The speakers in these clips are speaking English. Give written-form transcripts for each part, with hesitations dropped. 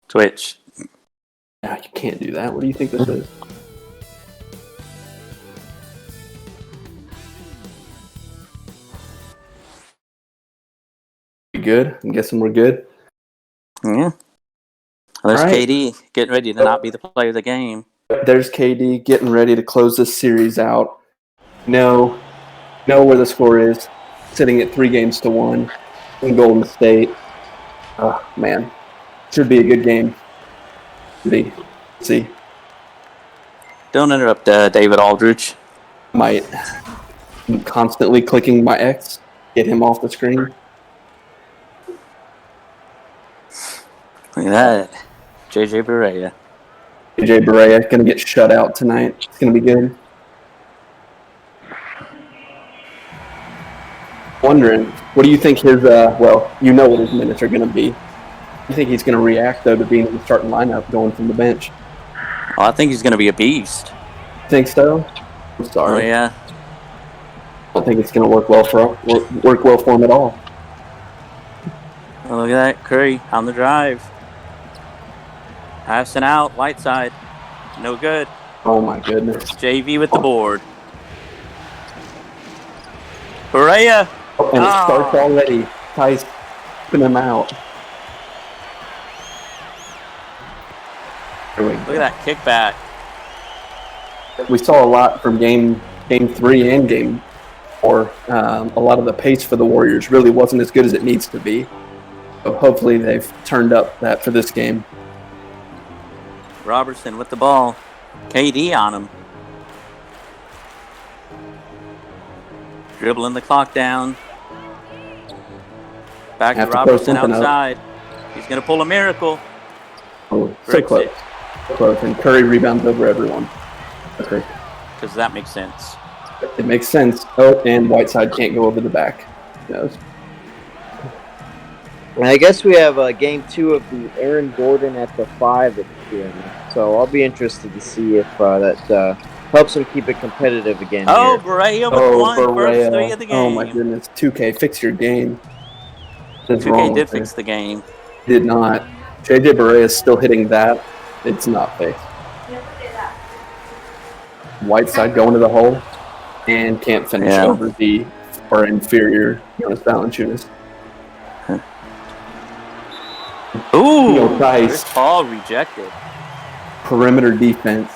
Twitch. Yeah, you can't do that. What do you think this is? We good? I'm guessing we're good. Yeah. There's right. KD getting ready to not be the player of the game. There's KD getting ready to close this series out. Know where the score is. Sitting at 3-1 in Golden State. Oh, man. Should be a good game. See. Don't interrupt David Aldridge. I'm constantly clicking my X. Get him off the screen. Look at that. JJ Barea. JJ Barea going to get shut out tonight. It's going to be good. Wondering, what do you think his, you know what his minutes are going to be. You think he's going to react, though, to being in the starting lineup going from the bench? Well, I think he's going to be a beast. Think so? I'm sorry. Oh, yeah. I don't think it's going to work well for him at all. Oh, look at that. Curry on the drive. Passing out. Whiteside. No good. Oh, my goodness. JV with the board. Barea. And it starts already. Ty's putting him out. Look at that kickback. We saw a lot from game 3 and game 4. A lot of the pace for the Warriors really wasn't as good as it needs to be. So hopefully they've turned up that for this game. Robertson with the ball. KD on him. Dribbling the clock down. Back to Robertson outside. He's going to pull a miracle. Oh, so close. So close. And Curry rebounds over everyone. Okay. Because that makes sense. It makes sense. Oh, and Whiteside can't go over the back. He knows. And I guess we have game 2 of the Aaron Gordon at the 5 at the end. So I'll be interested to see if that helps him keep it competitive again. Oh, Barea with one first 3 of the game. Oh, my goodness. 2K, fix your game. That's 2K did fix the game. Did not. JJ Barea is still hitting that. It's not fixed. Whiteside going to the hole and can't finish over the far inferior Jonas Valanciunas. Ooh, this ball rejected. Perimeter defense.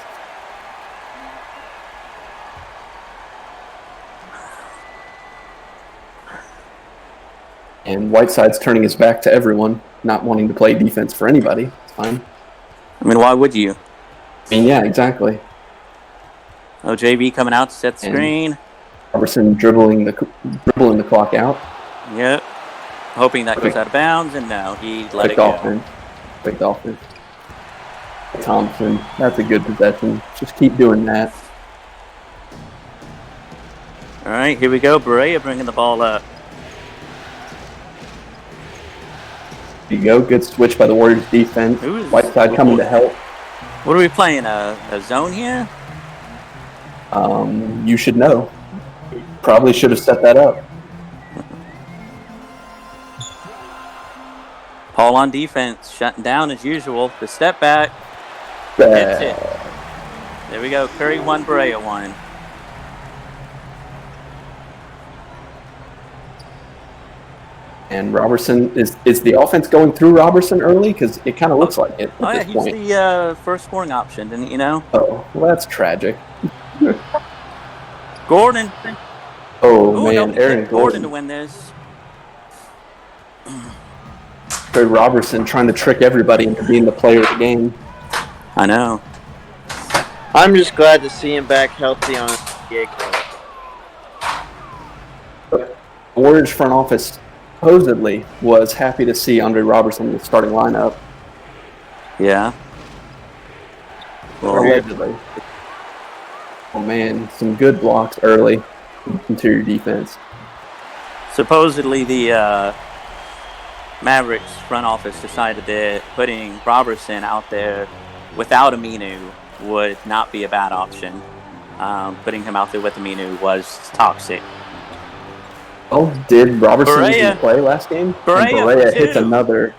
And Whiteside's turning his back to everyone, not wanting to play defense for anybody. It's fine. I mean, why would you? I mean, yeah, exactly. Oh, JV coming out to set the screen. Robertson dribbling the clock out. Yep. Hoping that goes out of bounds, and no, he let it go. Big offense. Thompson, that's a good possession. Just keep doing that. All right, here we go. Barea bringing the ball up. There you go. Good switch by the Warriors defense. Whiteside coming to help. What are we playing? A zone here? You should know. Probably should have set that up. Paul on defense, shutting down as usual. The step back. Hits it. There we go. Curry 1, Barea 1. And Robertson, is the offense going through Robertson early? Because it kind of looks like it at this point. He's the first scoring option, didn't you know? Oh, well, that's tragic. Gordon. Oh, man. Aaron Gordon to win this. Trey Robertson trying to trick everybody into being the player of the game. I know. I'm just glad to see him back healthy on the The Warriors front office supposedly was happy to see Andre Robertson in the starting lineup. Yeah. Allegedly. Oh, man. Some good blocks early. Interior defense. Supposedly the Mavericks front office decided that putting Robertson out there without Aminu would not be a bad option. Putting him out there with Aminu was toxic. Oh, did Robertson even play last game? Barea hits another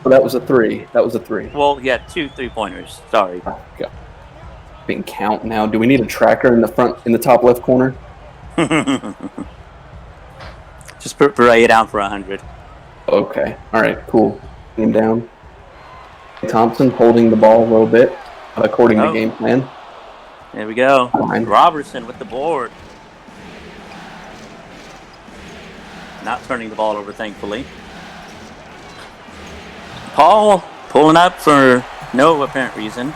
Oh, that was a 3. That was a 3. Well, yeah, 2 3-pointers. Sorry. Oh, God. Being count now. Do we need a tracker in the top left corner? Just put Barea down for 100. Okay. All right. Cool. Him down. Thompson holding the ball a little bit, according to game plan. There we go. Fine. Robertson with the board. Not turning the ball over, thankfully. Paul pulling up for no apparent reason.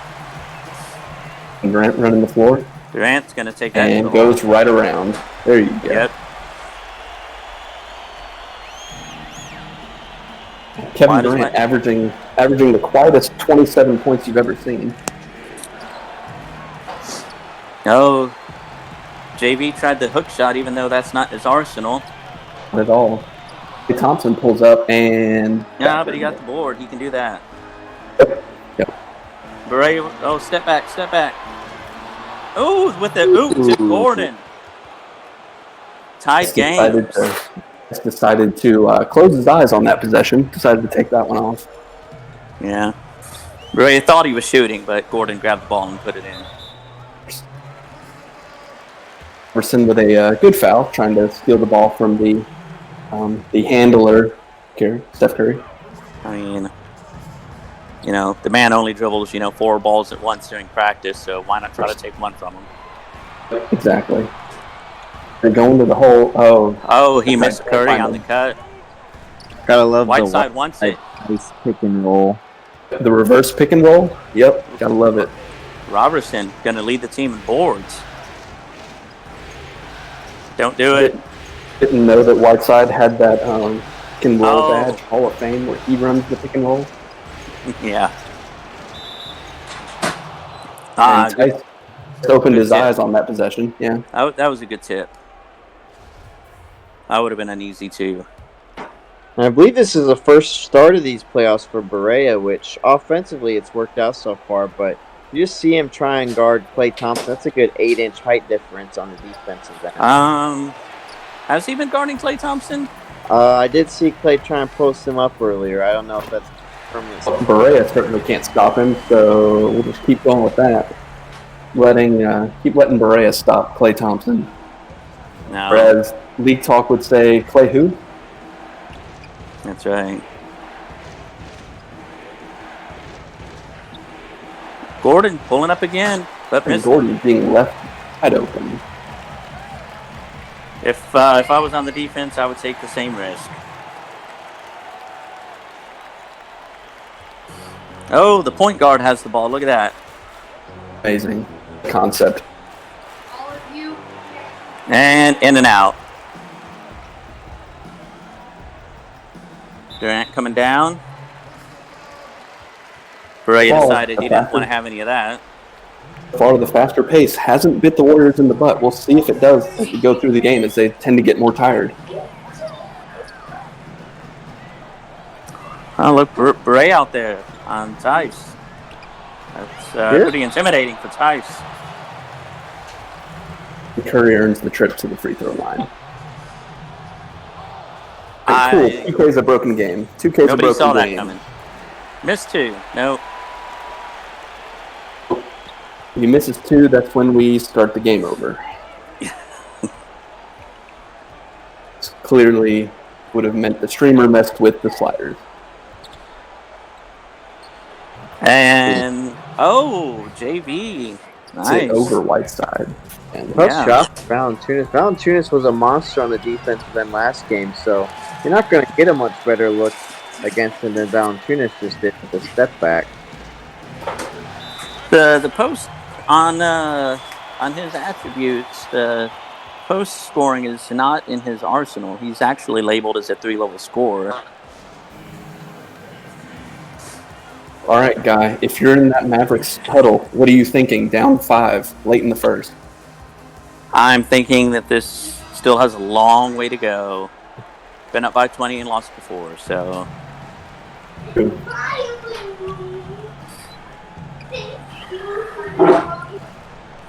Durant running the floor. Durant's going to take that. And goes right around. There you go. Yep. Kevin Durant averaging the quietest 27 points you've ever seen. Oh, JV tried the hook shot, even though that's not his arsenal. Not at all. Thompson pulls up and... Yeah, but he got the board. He can do that. Yep. Barea, oh, step back. Oh, with the to Gordon. Tied game. Decided to close his eyes on that possession. Decided to take that one off. Yeah. Barea thought he was shooting, but Gordon grabbed the ball and put it in. Robertson with a good foul, trying to steal the ball from the handler, Steph Curry. I mean, the man only dribbles, 4 balls at once during practice, so why not try to take one from him? Exactly. They're going to the hole. Oh, he missed Curry on the cut. Gotta love Whiteside wants it. Nice pick and roll. The reverse pick and roll? Yep, gotta love it. Robertson going to lead the team in boards. Don't do it. Didn't know that Whiteside had that pick and roll badge, Hall of Fame, where he runs the pick and roll. Yeah. Tice opened his eyes on that possession. Yeah. That was a good tip. That would have been an easy 2. And I believe this is the first start of these playoffs for Barea, which offensively it's worked out so far, but you just see him try and guard Klay Thompson. That's a good 8-inch height difference on the defensive end. Has he been guarding Klay Thompson? I did see Klay try and post him up earlier. I don't know if that's permanent. Barea certainly can't stop him, so we'll just keep going with that. Keep letting Barea stop Klay Thompson. No. Whereas League Talk would say, Klay who? That's right. Gordon pulling up again. And Gordon being left wide open. If I was on the defense, I would take the same risk. Oh, the point guard has the ball. Look at that. Amazing concept. And in and out. Durant coming down. Barea decided he didn't want to have any of that. Far the faster pace hasn't bit the Warriors in the butt. We'll see if it does as we go through the game, as they tend to get more tired. Oh, look, Barea out there on Tice. That's pretty intimidating for Tice. Curry earns the trip to the free throw line. Cool. 2K's a broken game. 2K's a broken game. Nobody saw that coming. Missed 2. Nope. If he misses 2, that's when we start the game over. Clearly would have meant the streamer messed with the sliders. And, JV. Nice. Over Whiteside. Tough shot for Valanciunas. Valanciunas was a monster on the defensive end last game, so you're not going to get a much better look against him than Valanciunas just did with the step back. The post on his attributes, the post scoring is not in his arsenal. He's actually labeled as a 3-level scorer. All right, Guy, if you're in that Mavericks huddle, what are you thinking? Down 5, late in the first. I'm thinking that this still has a long way to go. Been up by 20 and lost before, so.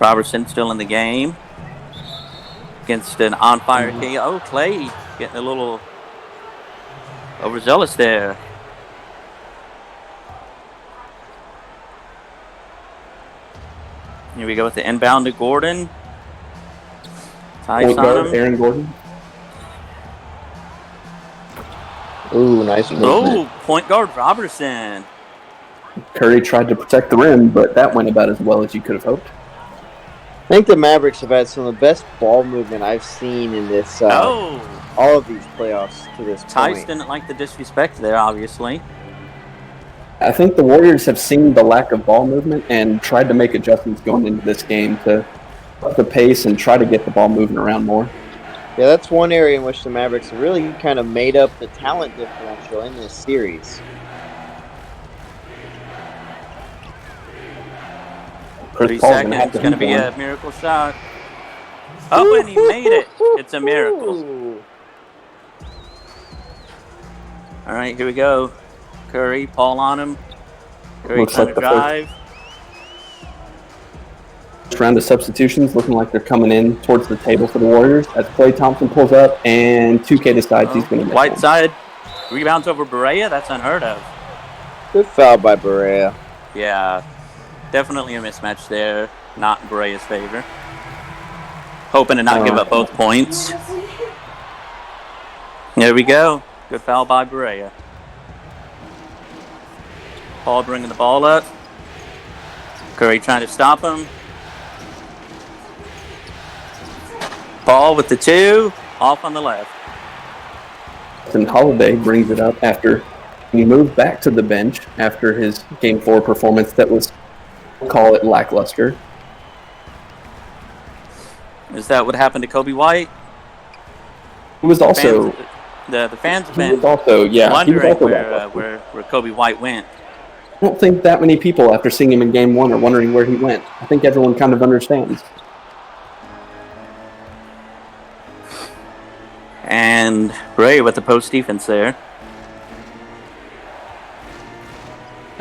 Robertson still in the game against an on-fire K. Oh, Klay getting a little overzealous there. Here we go with the inbound to Gordon. Tice Point on guard, him. Aaron Gordon. Ooh, nice movement. Oh, point guard Robertson. Curry tried to protect the rim, but that went about as well as you could have hoped. I think the Mavericks have had some of the best ball movement I've seen in this all of these playoffs to this Tice point. didn't like the disrespect there, obviously. I think the Warriors have seen the lack of ball movement and tried to make adjustments going into this game to up the pace and try to get the ball moving around more. Yeah, that's one area in which the Mavericks have really kind of made up the talent differential in this series. Chris 3 Paul's seconds. have to Going to hoop be one. a miracle shot. Oh, and he made it. It's a miracle. All right, here we go. Curry, Paul on him. Curry Looks trying like to the drive. First round of substitutions looking like they're coming in towards the table for the Warriors as Klay Thompson pulls up and 2K decides he's going to make White one. side rebounds over Barea. That's unheard of. Good foul by Barea. Yeah, definitely a mismatch there. Not in Barea's favor. Hoping to not give up both points. There we go. Good foul by Barea. Paul bringing the ball up. Curry trying to stop him. Paul with the 2. Off on the left. And Holiday brings it up after he moved back to the bench after his Game 4 performance that was, we'll call it, lackluster. Is that what happened to Kobe White? He was also... The fans have been wondering where Kobe White went. I don't think that many people after seeing him in Game 1 are wondering where he went. I think everyone kind of understands. And Bray with the post defense there.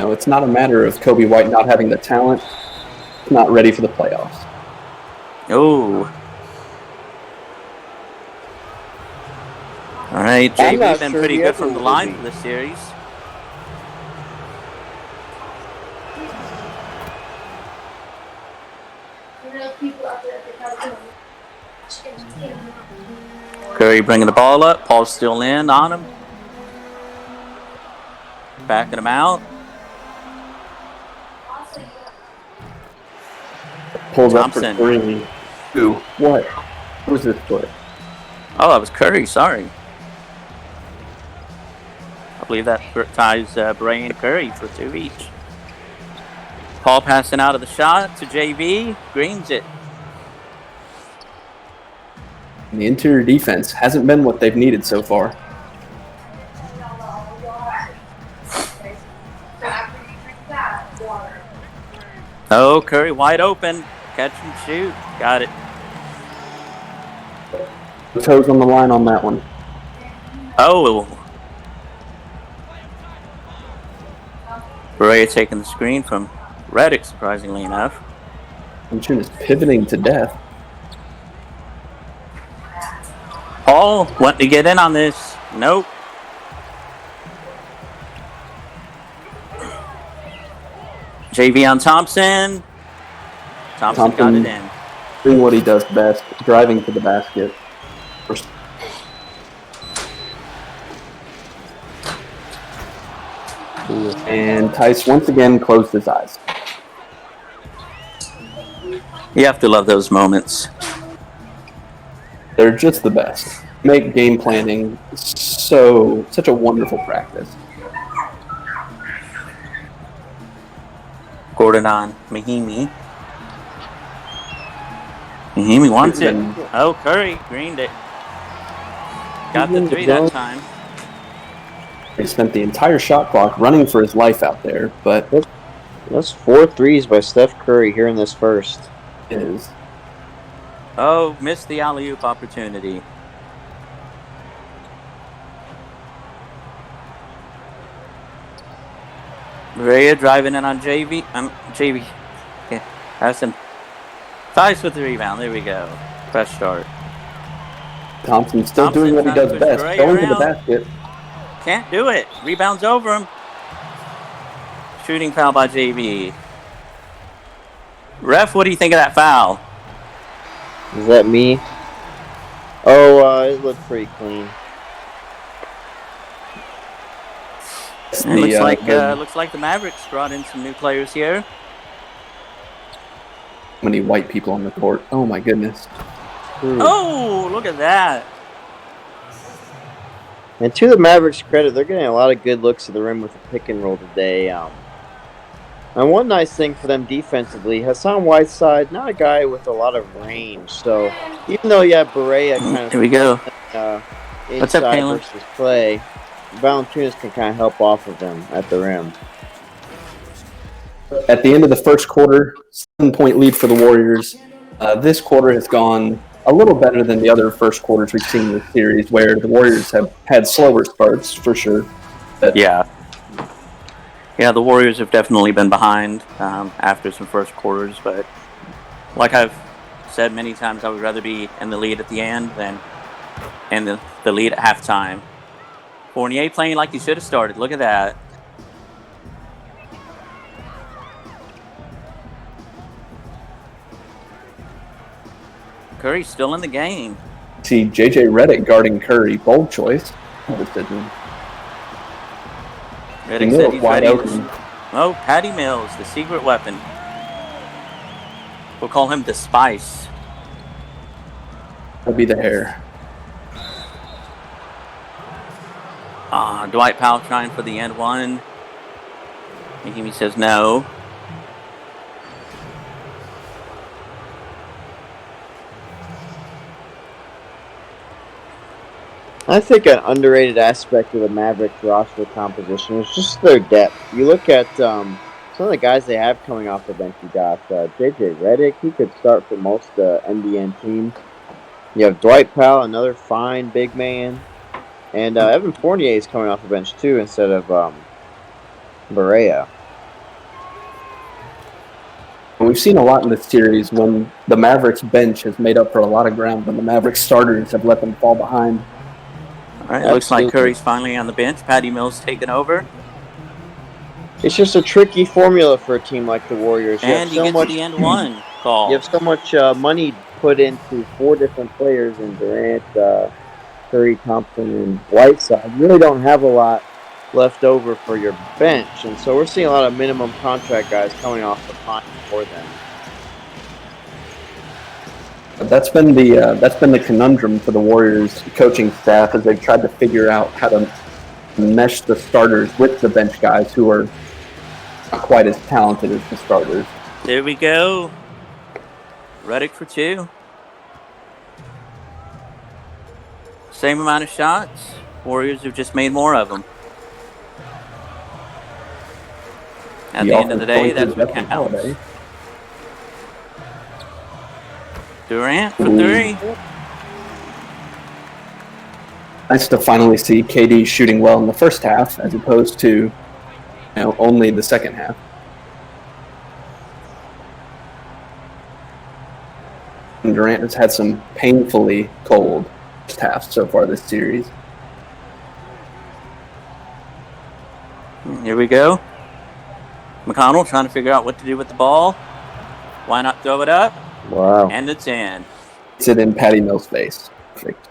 No, it's not a matter of Kobe White not having the talent. He's not ready for the playoffs. Oh. All right, JV's been pretty good from the line for this series. Curry bringing the ball up. Paul's still in on him. Backing him out. Pulls Thompson. up for 3. Who? What? Who was this for? Oh, that was Curry. Sorry. I believe that ties Bray and Curry for 2 each. Paul passing out of the shot to JV. Greens it. The interior defense hasn't been what they've needed so far. Oh, Curry wide open. Catch and shoot. Got it. Toes on the line on that one. Oh. Barea taking the screen from Redick, surprisingly enough. Chin is pivoting to death. Paul wanting to get in on this. Nope. JV on Thompson. Thompson got it in. Doing what he does best, driving to the basket. And Tice once again closed his eyes. You have to love those moments. They're just the best. Make game planning such a wonderful practice. Gordon on Mahimi. Mahimi wants it. Oh, Curry greened it. Got the 3 that time. He spent the entire shot clock running for his life out there, but that's 4 threes by Steph Curry here in this first. Is. Oh, missed the alley-oop opportunity. Barea driving in on JV. JV. Yeah, that's him. Tice with the rebound. There we go. Fresh start. Thompson still doing what he does best. Going to the basket. Can't do it. Rebounds over him. Shooting foul by JV. Ref, what do you think of that foul? Is that me? Oh, it looked pretty clean. It looks like the Mavericks brought in some new players here. Many white people on the court. Oh my goodness. Oh, look at that. And to the Mavericks' credit, they're getting a lot of good looks at the rim with the pick and roll today. And one nice thing for them defensively, Hassan Whiteside, not a guy with a lot of range. So even though you have Barea kind of Here we go. What's up, inside Kalen? versus play, Valanciunas can kind of help off of him at the rim. At the end of the first quarter, 7-point lead for the Warriors. This quarter has gone a little better than the other first quarters we've seen in this series, where the Warriors have had slower starts for sure. But Yeah, the Warriors have definitely been behind after some first quarters, but like I've said many times, I would rather be in the lead at the end than in the lead at halftime. Fournier playing like he should have started. Look at that. Curry's still in the game. see J.J. Redick guarding Curry. Bold choice. Decision. Redick said he's wide ready. open. Oh, Patty Mills, the secret weapon. We'll call him the Spice. That'll be the hair. Dwight Powell trying for the end one. He says no. I think an underrated aspect of the Mavericks roster composition is just their depth. You look at some of the guys they have coming off the bench. You got J.J. Redick. He could start for most of the NBN team. You have Dwight Powell, another fine big man. And Evan Fournier is coming off the bench too instead of Barea. And we've seen a lot in this series when the Mavericks bench has made up for a lot of ground when the Mavericks starters have let them fall behind. All right, it looks like Curry's finally on the bench. Patty Mills taking over. It's just a tricky formula for a team like the Warriors. And he gets the end one call. You have so much money put into 4 different players in Durant, Curry, Thompson, and Whiteside. You really don't have a lot left over for your bench. And so we're seeing a lot of minimum contract guys coming off the line for them. That's been the conundrum for the Warriors coaching staff as they've tried to figure out how to mesh the starters with the bench guys who are not quite as talented as the starters. There we go. Redick for 2. Same amount of shots. Warriors have just made more of them. At the end of the day, that's what counts. Durant for 3. Nice to finally see KD shooting well in the first half as opposed to only the second half. And Durant has had some painfully cold first half so far this series. Here we go. McConnell trying to figure out what to do with the ball. Why not throw it up? Wow. And it's in. It's it in Patty Mills' face. Perfect.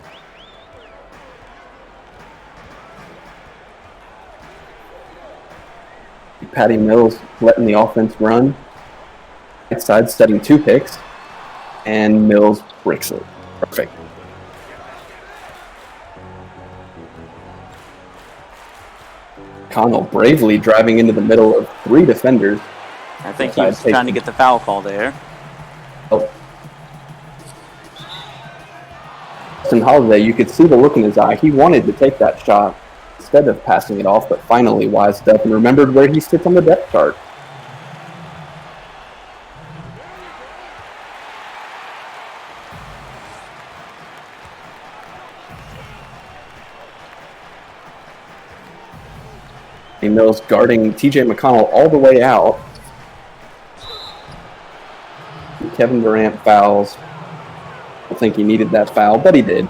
Patty Mills letting the offense run. Right side setting 2 picks. And Mills breaks it. Perfect. Connell bravely driving into the middle of 3 defenders. I think he was trying to get the foul call there. Oh. Justin Holiday, you could see the look in his eye. He wanted to take that shot instead of passing it off, but finally wised up and remembered where he sits on the depth chart. Mills guarding TJ McConnell all the way out. Kevin Durant fouls. I don't think he needed that foul, but he did.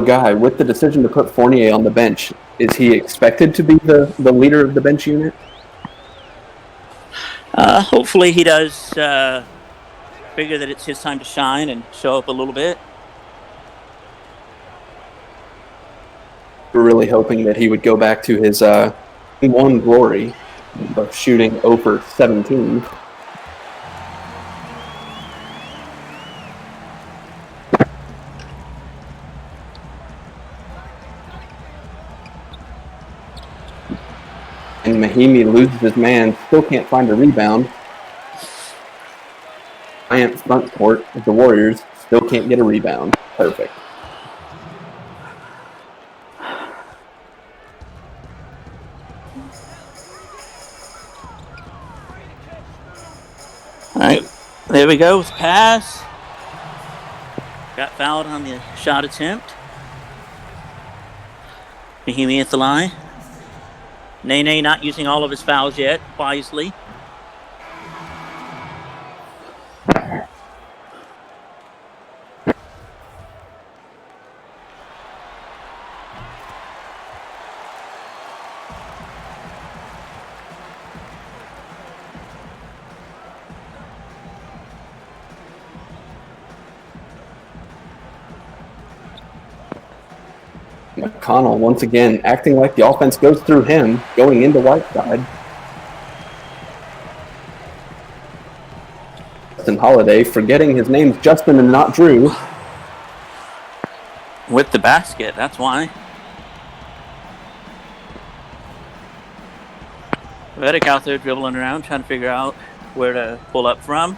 guy, with the decision to put Fournier on the bench, is he expected to be the leader of the bench unit? Hopefully he does figure that it's his time to shine and show up a little bit. We're really hoping that he would go back to his one glory of shooting over 17. And Mahimi loses his man, still can't find a rebound. Giant front court of the Warriors still can't get a rebound. Perfect. All right, there we go with the pass. Got fouled on the shot attempt. Mahimi at the line. Nene not using all of his fouls yet, wisely. McConnell, once again, acting like the offense goes through him, going into Whiteside. Justin Holiday, forgetting his name's Justin and not Drew. With the basket, that's why. Vedic out there dribbling around, trying to figure out where to pull up from.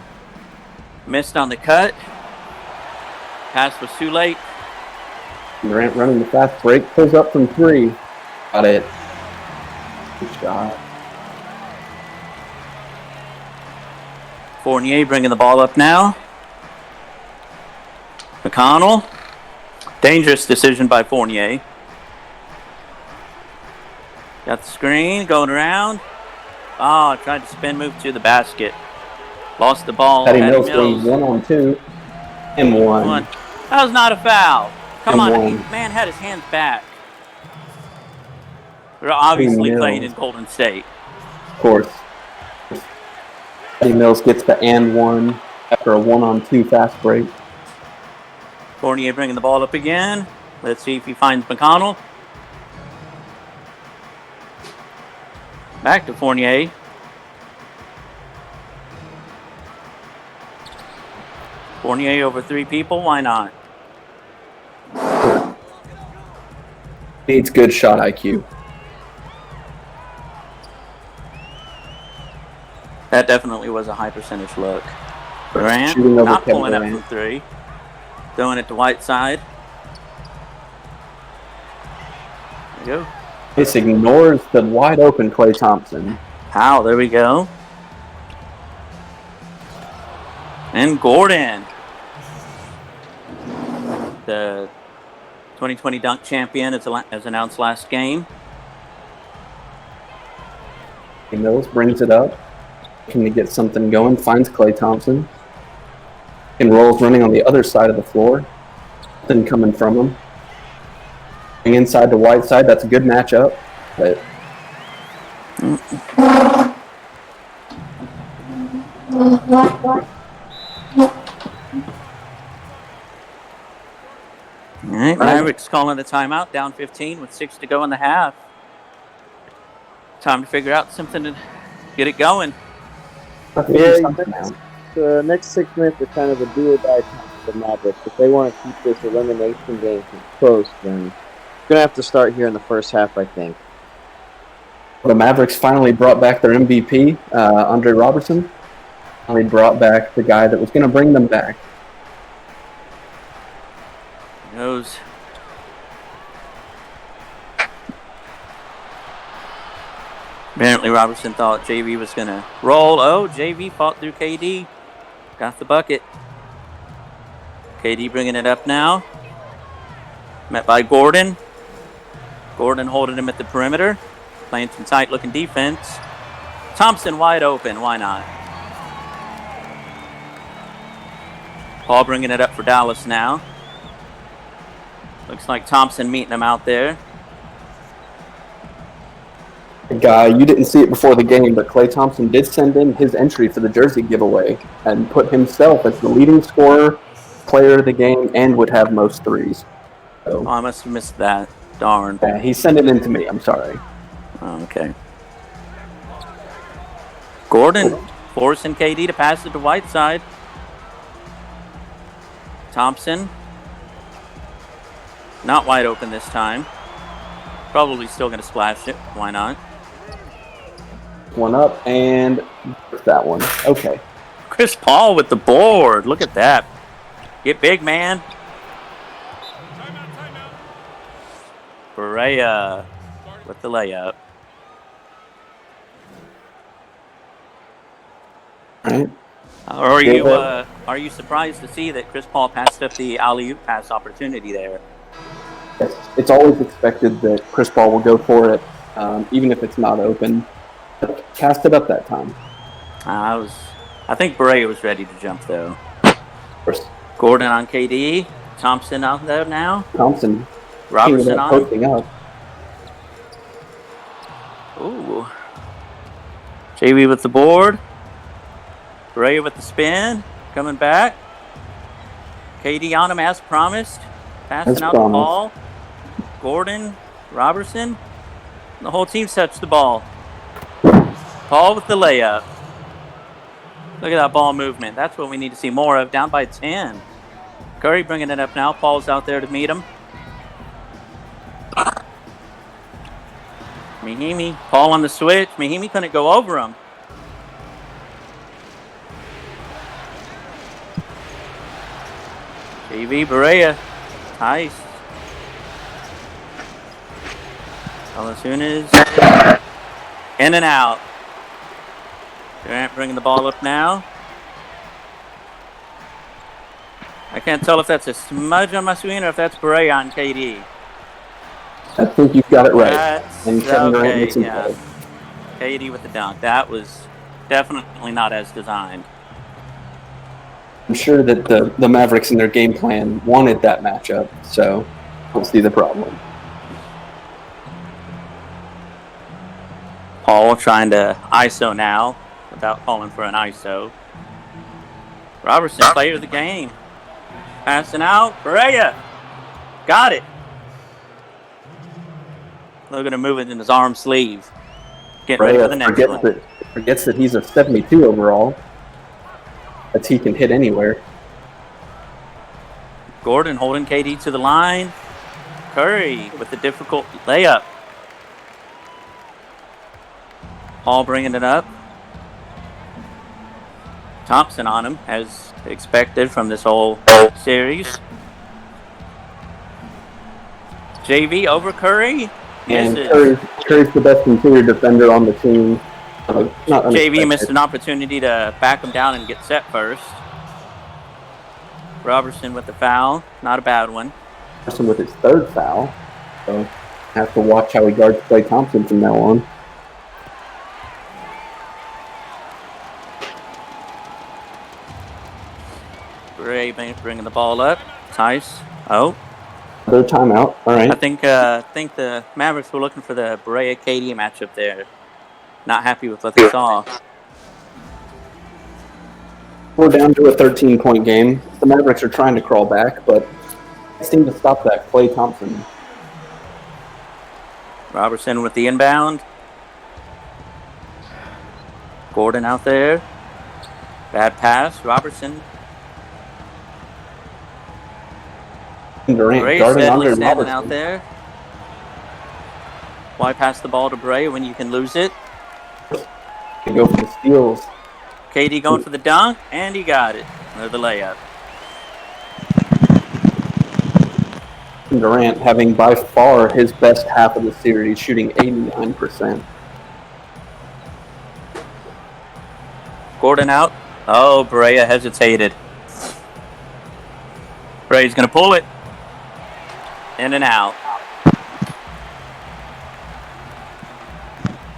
Missed on the cut. Pass was too late. Durant running the fast break, pulls up from three. Got it. Good shot. Fournier bringing the ball up now. McConnell. Dangerous decision by Fournier. Got the screen, going around. Oh, tried to spin move to the basket. Lost the ball. Patty Mills going 1-on-2 and one. That was not a foul. Come on, one. man had his hands back. We're obviously playing in Golden State. Of course. Patty Mills gets the and one after a 1-on-2 fast break. Fournier bringing the ball up again. Let's see if he finds McConnell. Back to Fournier. Fournier over three people. Why not? Needs good shot IQ. That definitely was a high percentage look. Durant Shooting over not Kevin pulling up Durant. from three. Throwing it to Whiteside. There you go. This ignores the wide open Klay Thompson. How? There we go. And Gordon. The 2020 dunk champion as announced last game. Mills brings it up. Can he get something going? Finds Klay Thompson. And rolls running on the other side of the floor. Nothing coming from him. Inside to Whiteside. That's a good matchup. But All right, Mavericks calling a timeout, down 15 with 6 to go in the half. Time to figure out something to get it going. The next 6 minutes are kind of a do-or-die time for the Mavericks. If they want to keep this elimination game close, then they're going to have to start here in the first half, I think. The Mavericks finally brought back their MVP, Andre Robertson. Finally brought back the guy that was going to bring them back. Goes. Apparently Robertson thought JV was going to roll. Oh, JV fought through KD. Got the bucket. KD bringing it up now. Met by Gordon. Gordon holding him at the perimeter. Playing some tight-looking defense. Thompson wide open. Why not? Paul bringing it up for Dallas now. Looks like Thompson meeting him out there. Guy, you didn't see it before the game, but Klay Thompson did send in his entry for the jersey giveaway and put himself as the leading scorer, player of the game, and would have most threes. So, Oh, I must have missed that. Darn. yeah, he sent it in to me. I'm sorry. Oh, okay. Gordon forcing KD to pass it to Whiteside. Thompson. Not wide open this time. Probably still going to splash it. Why not? One up, and that one. Okay. Chris Paul with the board. Look at that. Get big, man. Barea with the layup. All right. Are you surprised to see that Chris Paul passed up the alley-oop pass opportunity there? Yes. It's always expected that Chris Paul will go for it, even if it's not open. But cast it up that time. I think Barea was ready to jump though. Of course. Gordon on KD. Thompson out there now. Thompson. Robertson on him. Posting up. Ooh. JV with the board. Barea with the spin. Coming back. KD on him as promised. Passing out the ball. Gordon. Robertson. The whole team's touched the ball. Paul with the layup. Look at that ball movement. That's what we need to see more of. Down by 10. Curry bringing it up now. Paul's out there to meet him. Mahimi. Paul on the switch. Mahimi couldn't go over him. JV Barea. Nice. Valanciunas. In and out. Durant bringing the ball up now. I can't tell if that's a smudge on my screen or if that's Barea on KD. I think you've got it right. And Kevin Durant makes KD with the dunk. That was definitely not as designed. I'm sure that the Mavericks in their game plan wanted that matchup, so I don't see the problem. Paul trying to ISO now without calling for an ISO. Robertson, player of the game. Passing out. Barea. Got it. Look at him moving in his arm sleeve. Getting ready for the next one. Forgets that he's a 72 overall. That he can hit anywhere. Gordon holding KD to the line. Curry with the difficult layup. Paul bringing it up. Thompson on him, as expected from this whole series. JV over Curry. And Curry's the best interior defender on the team. JV missed an opportunity to back him down and get set first. Robertson with the foul. Not a bad one. Robertson with his third foul. So have to watch how he guards Klay Thompson from now on. Bray bringing the ball up. Tice. Oh. Another timeout. All right. I think the Mavericks were looking for the Barea KD matchup there. Not happy with what they saw. We're down to a 13-point game. The Mavericks are trying to crawl back, but they seem to stop that. Klay Thompson. Robertson with the inbound. Gordon out there. Bad pass. Robertson. Durant Bray steadily standing out there. Why pass the ball to Bray when you can lose it? Can go for the steals. KD going for the dunk, and he got it. Or the layup. Durant having by far his best half of the series, shooting 89%. Gordon out. Oh, Barea hesitated. Braya's going to pull it. In and out.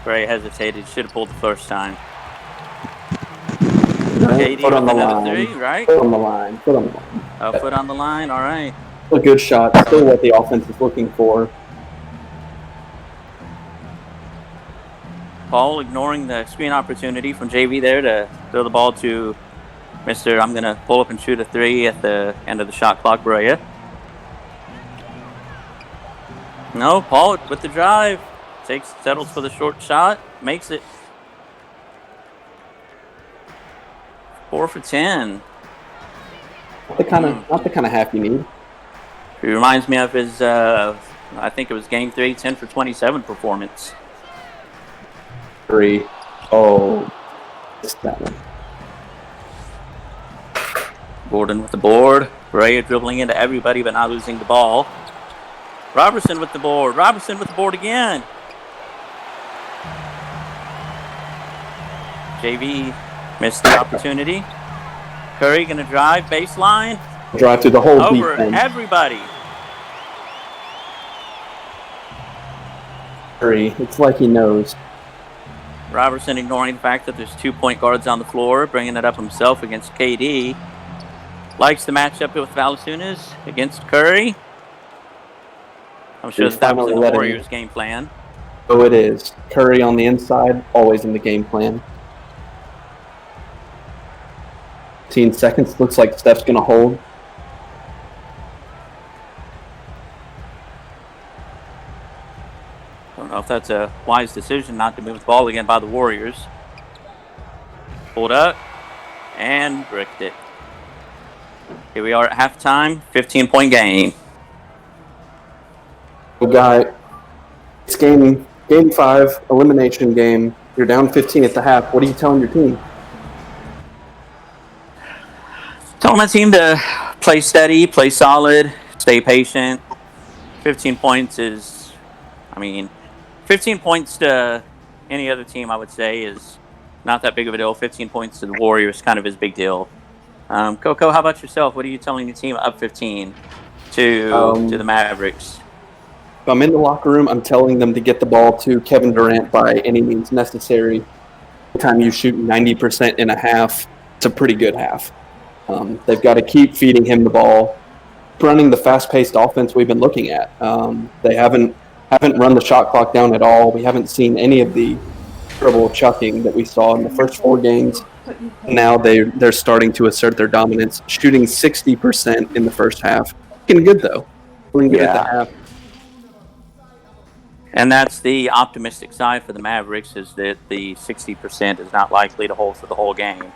Barea hesitated. Should have pulled the first time. KD foot on the line. Three, right? Foot on the line. Foot on the line. Oh, foot on the line. All right. A good shot. Still what the offense is looking for. Paul ignoring the screen opportunity from JV there to throw the ball to Mr. I'm going to pull up and shoot a three at the end of the shot clock, Berea. No, Paul with the drive. Settles for the short shot. Makes it 4 for 10. Not the kind of half you need. He reminds me of his, I think it was Game 3, 10 for 27 performance. 3. Oh, missed that one. Gordon with the board. Berea dribbling into everybody but not losing the ball. Robertson with the board. Robertson with the board again. JV missed the opportunity. Curry going to drive baseline. Drive through the whole over defense. Everybody. Curry, it's like he knows. Robertson ignoring the fact that there's 2 point guards on the floor, bringing it up himself against KD. Likes the matchup with Valanciunas against Curry. I'm sure that was in the Warriors' game plan. Oh, it is. Curry on the inside, always in the game plan. 15 seconds. Looks like Steph's going to hold. I don't know if that's a wise decision not to move the ball again by the Warriors. Pulled up and bricked it. Here we are at halftime, 15-point game. We got it's game 5, elimination game. You're down 15 at the half. What are you telling your team? Telling my team to play steady, play solid, stay patient. 15 points is, 15 points to any other team, I would say, is not that big of a deal. 15 points to the Warriors kind of is a big deal. Coco, how about yourself? What are you telling your team up 15 to the Mavericks? If I'm in the locker room, I'm telling them to get the ball to Kevin Durant by any means necessary. Anytime you shoot 90% in a half, it's a pretty good half. They've got to keep feeding him the ball, running the fast-paced offense we've been looking at. They haven't run the shot clock down at all. We haven't seen any of the terrible chucking that we saw in the first 4 games. Now they're starting to assert their dominance, shooting 60% in the first half. Looking good, though. Looking good at the half. And that's the optimistic side for the Mavericks, is that the 60% is not likely to hold for the whole game.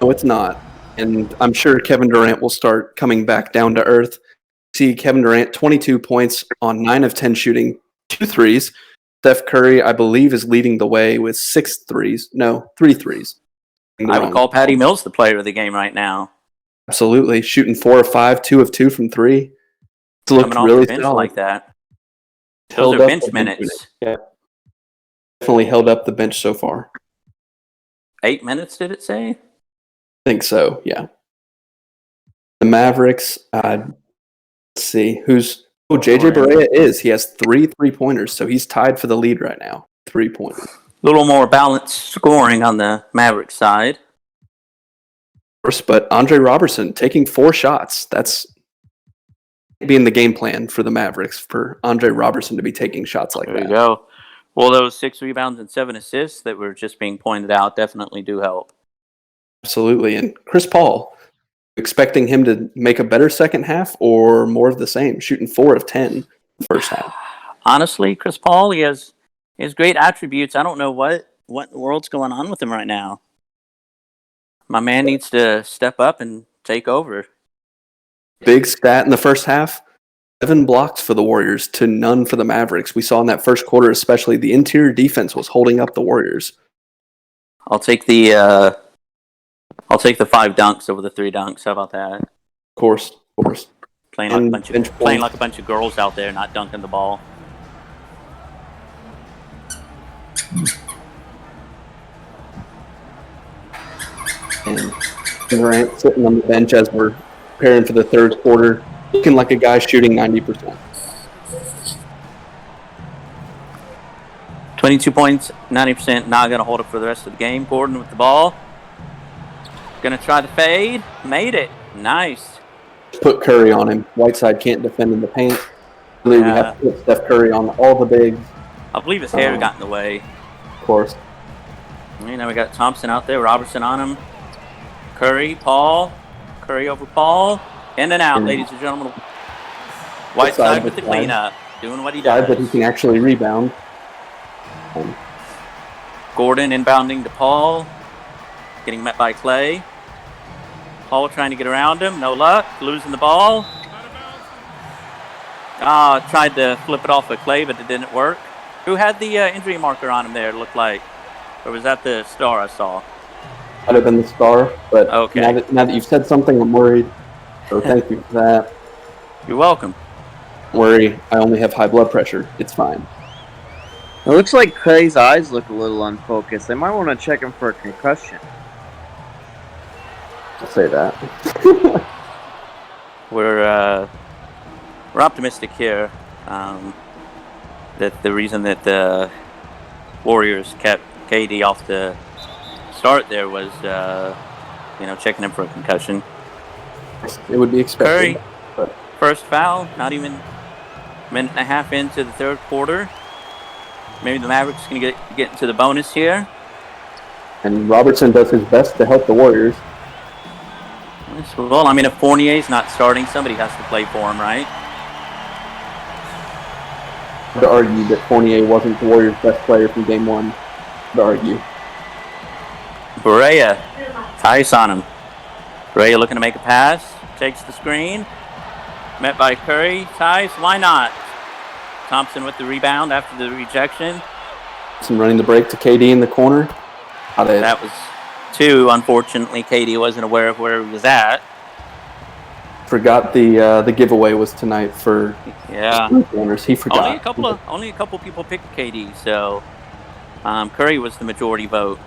No, it's not. And I'm sure Kevin Durant will start coming back down to earth. See Kevin Durant, 22 points on 9 of 10 shooting, 2 threes. Steph Curry, I believe, is leading the way with 3 threes. I would call Patty Mills the player of the game right now. Absolutely. Shooting 4 of 5, 2 of 2 from 3. It's looked coming off really the bench solid. like that. Those are bench minutes. Yeah. Definitely held up the bench so far. 8 minutes, did it say? I think so, yeah. The Mavericks, let's see, JJ Barea is. He has 3 3-pointers, so he's tied for the lead right now. 3-pointers. A little more balanced scoring on the Mavericks side. Of course, but Andre Robertson taking 4 shots. That's being the game plan for the Mavericks, for Andre Robertson to be taking shots like that. There you go. Well, those 6 rebounds and 7 assists that were just being pointed out definitely do help. Absolutely. And Chris Paul, expecting him to make a better second half or more of the same, shooting 4 of 10 in the first half? Honestly, Chris Paul, he has great attributes. I don't know what in the world's going on with him right now. My man needs to step up and take over. Big stat in the first half, 7 blocks for the Warriors to none for the Mavericks. We saw in that first quarter, especially, the interior defense was holding up the Warriors. I'll take the 5 dunks over the 3 dunks. How about that? Of course. Playing like a bunch of girls out there, not dunking the ball. And Durant sitting on the bench as we're preparing for the third quarter, looking like a guy shooting 90%. 22 points, 90%, not going to hold it for the rest of the game. Gordon with the ball. Going to try the fade. Made it. Nice. Put Curry on him. Whiteside can't defend in the paint. Really, we have to put Steph Curry on all the bigs. I believe his hair got in the way. Of course. You know, we got Thompson out there, Robertson on him. Curry, Paul. Curry over Paul. In and out, ladies and gentlemen. Whiteside with the cleanup. Doing what he does. But he can actually rebound. Gordon inbounding to Paul. Getting met by Clay. Paul trying to get around him. No luck. Losing the ball. Tried to flip it off of Clay, but it didn't work. Who had the injury marker on him there, it looked like? Or was that the star I saw? Might have been the star, but okay. now that you've said something, I'm worried. So thank you for that. You're welcome. Don't worry, I only have high blood pressure. It's fine. It looks like Clay's eyes look a little unfocused. They might want to check him for a concussion. I'll say that. We're optimistic here that the reason that the Warriors kept KD off the start there was, checking him for a concussion. It would be expected. Curry, first foul, not even a minute and a half into the third quarter. Maybe the Mavericks can get into the bonus here. And Robertson does his best to help the Warriors. Well, I mean, if Fournier's not starting, somebody has to play for him, right? To argue that Fournier wasn't the Warriors' best player from game one. To argue. Barea, Tice on him. Barea looking to make a pass. Takes the screen. Met by Curry. Tice, why not? Thompson with the rebound after the rejection. Some running the break to KD in the corner. That was two. Unfortunately, KD wasn't aware of where he was at. Forgot the giveaway was tonight for corners. He forgot. Only a couple people picked KD, so Curry was the majority vote.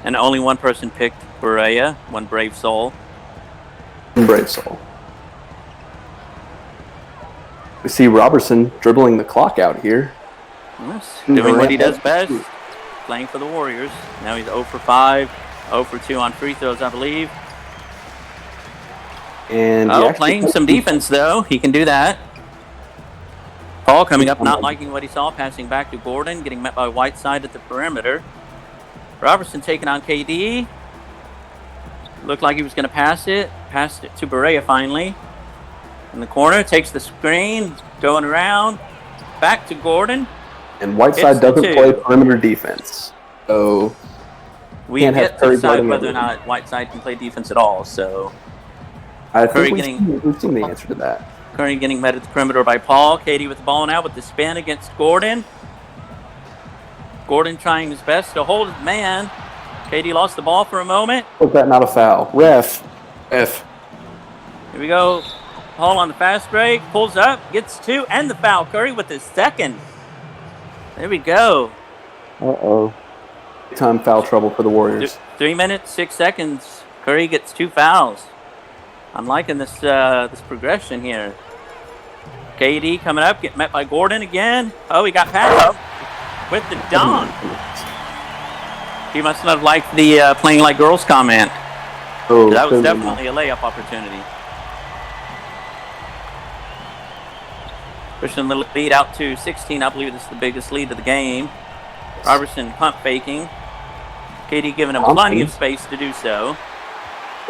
And only one person picked Barea, one brave soul. Brave soul. We see Robertson dribbling the clock out here. Yes, doing what he does best, playing for the Warriors. Now he's 0 for 5, 0 for 2 on free throws, I believe. And playing some defense, though. He can do that. Paul coming up, not liking what he saw, passing back to Gordon, getting met by Whiteside at the perimeter. Robertson taking on KD. Looked like he was going to pass it. Passed it to Barea finally. In the corner, takes the screen, going around. Back to Gordon. And Whiteside doesn't play perimeter defense. So we can't get to decide whether or not Whiteside can play defense at all. So I think we've seen the answer to that. Curry getting met at the perimeter by Paul. KD with the ball now with the spin against Gordon. Gordon trying his best to hold his man. KD lost the ball for a moment. Was that not a foul? Ref. F. Here we go. Paul on the fast break. Pulls up. Gets two. And the foul. Curry with his second. There we go. Uh-oh. Time foul trouble for the Warriors. 3 minutes, 6 seconds. Curry gets 2 fouls. I'm liking this this progression here. KD coming up, getting met by Gordon again. Oh, he got passed with the dunk. He must not have liked the playing like girls comment. Oh, that was definitely a layup opportunity. Pushing the lead out to 16. I believe this is the biggest lead of the game. Robertson pump faking. KD giving him plenty of space to do so.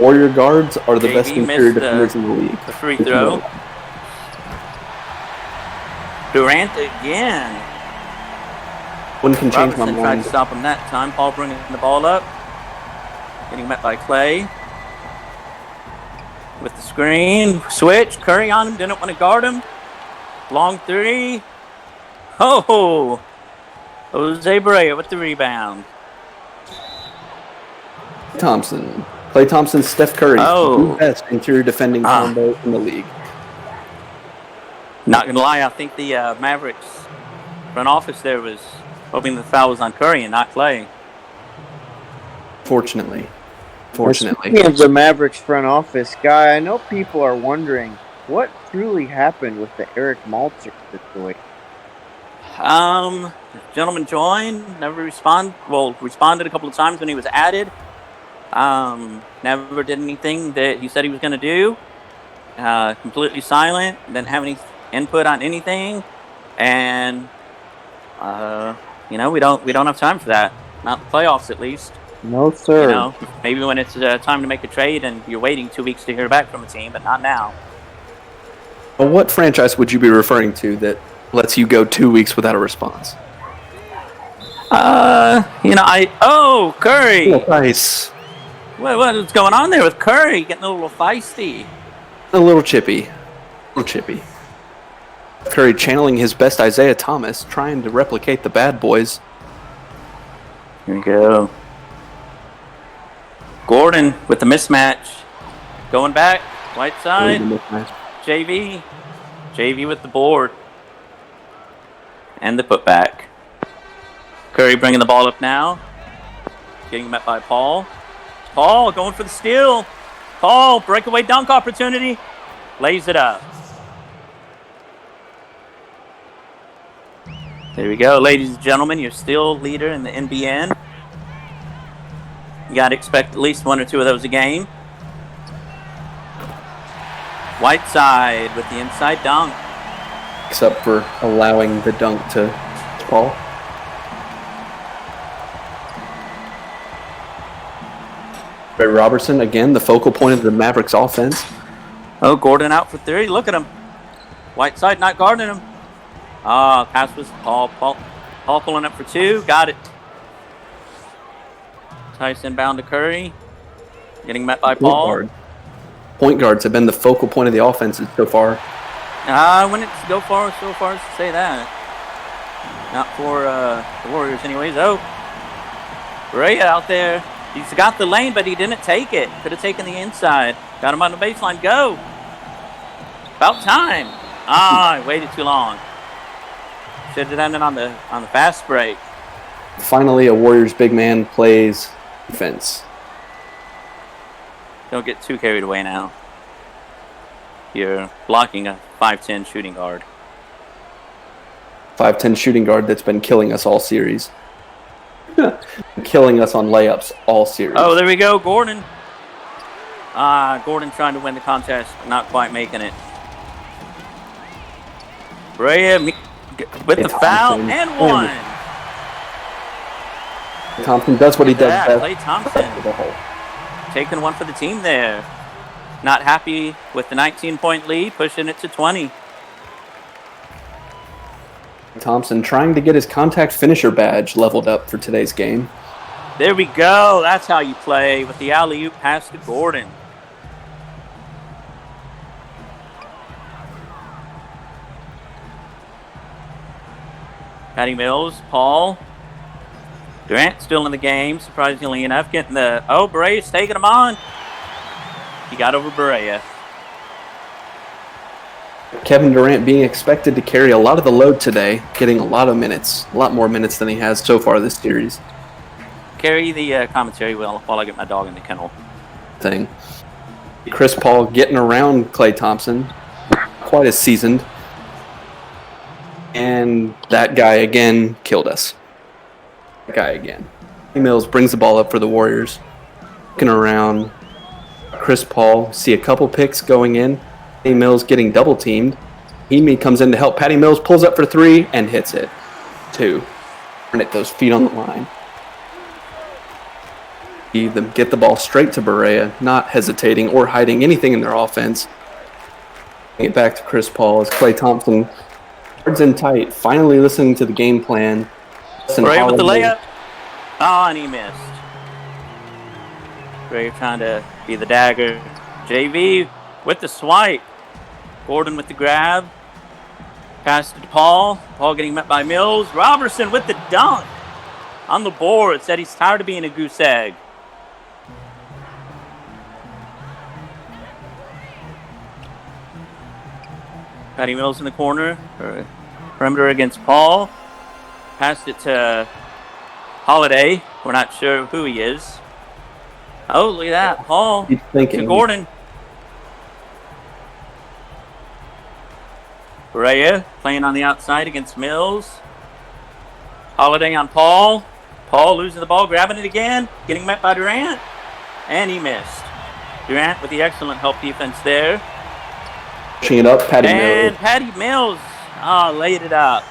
Warrior guards are the best interior defenders in the league. The free throw. Durant again. One can change Robertson my mind. tried to stop him that time. Paul bringing the ball up. Getting met by Clay. With the screen. Switch. Curry on him. Didn't want to guard him. Long three. Oh! Jose Barea with the rebound. Thompson. Klay Thompson, Steph Curry. Oh. The best interior defending combo in the league. Not going to lie, I think the Mavericks front office there was hoping the foul was on Curry and not Clay. Fortunately. Speaking of the Mavericks front office, Guy, I know people are wondering what truly happened with the Eric Maltzer situation. Gentleman joined, never responded. Well, responded a couple of times when he was added. Never did anything that he said he was going to do. Completely silent. Didn't have any input on anything. And we don't have time for that. Not the playoffs, at least. No, sir. Maybe when it's time to make a trade and you're waiting 2 weeks to hear back from a team, but not now. Well, what franchise would you be referring to that lets you go 2 weeks without a response? Curry. Oh, nice. What's going on there with Curry? Getting a little feisty. A little chippy. Curry channeling his best Isaiah Thomas, trying to replicate the bad boys. Here we go. Gordon with the mismatch. Going back. Right side. JV. JV with the board. And the putback. Curry bringing the ball up now. Getting met by Paul. Paul going for the steal. Paul, breakaway dunk opportunity. Lays it up. There we go, ladies and gentlemen. Your still leader in the NBN. You got to expect at least 1 or 2 of those a game. Whiteside with the inside dunk. Except for allowing the dunk to Paul. Ray Robertson, again, the focal point of the Mavericks offense. Oh, Gordon out for 3. Look at him. Whiteside not guarding him. Pass was Paul. Paul pulling up for 2. Got it. Tyson bound to Curry. Getting met by Paul. Point guards have been the focal point of the offenses so far. When it's so far as to say that. Not for the Warriors anyways. Oh. Ray out there. He's got the lane, but he didn't take it. Could have taken the inside. Got him on the baseline. Go. About time. I waited too long. Should have ended on the fast break. Finally, a Warriors big man plays defense. Don't get too carried away now. You're blocking a 5'10 shooting guard. 5'10 shooting guard that's been killing us all series. Killing us on layups all series. Oh, there we go, Gordon. Gordon trying to win the contest, not quite making it. Brea with the foul and 1. Thompson does what he does best. Klay Thompson taking 1 for the team there. Not happy with the 19-point lead, pushing it to 20. Thompson trying to get his contact finisher badge leveled up for today's game. There we go. That's how you play with the alley-oop pass to Gordon. Patty Mills, Paul. Durant still in the game, surprisingly enough. Getting the... Oh, Berea's taking him on. He got over Berea. Kevin Durant being expected to carry a lot of the load today, getting a lot of minutes, a lot more minutes than he has so far this series. Carry the commentary while I get my dog in the kennel. Thing. Chris Paul getting around Klay Thompson, quite as seasoned. And that guy again killed us. That guy again. Mills brings the ball up for the Warriors. Looking around Chris Paul, see a couple picks going in. Patty Mills getting double teamed. Emi comes in to help. Patty Mills pulls up for 3 and hits it. 2. And it those feet on the line. Them get the ball straight to Berea, not hesitating or hiding anything in their offense. Get back to Chris Paul as Klay Thompson guards in tight, finally listening to the game plan. Berea with the layup. Oh, and he missed. Berea trying to be the dagger. JV with the swipe. Gordon with the grab. Pass to Paul. Paul getting met by Mills. Robertson with the dunk. On the board. Said he's tired of being a goose egg. Patty Mills in the corner. Perimeter against Paul. Passed it to Holiday. We're not sure who he is. Oh, look at that. Paul to Gordon. Berea playing on the outside against Mills. Holiday on Paul. Paul losing the ball, grabbing it again. Getting met by Durant. and he missed. Durant with the excellent help defense there. Pushing it up, Patty And Mills. Patty Mills laid it up.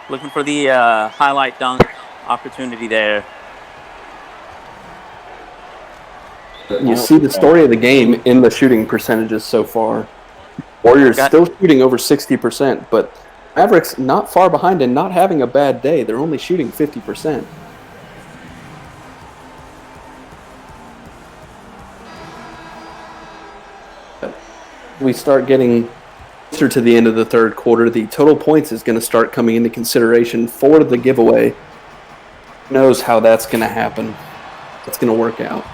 Looking for the highlight dunk opportunity there. You see the story of the game in the shooting percentages so far. Warriors still shooting over 60%, but Mavericks not far behind and not having a bad day. They're only shooting 50%. We start getting closer to the end of the third quarter. The total points is going to start coming into consideration for the giveaway. Who knows how that's going to happen? It's going to work out.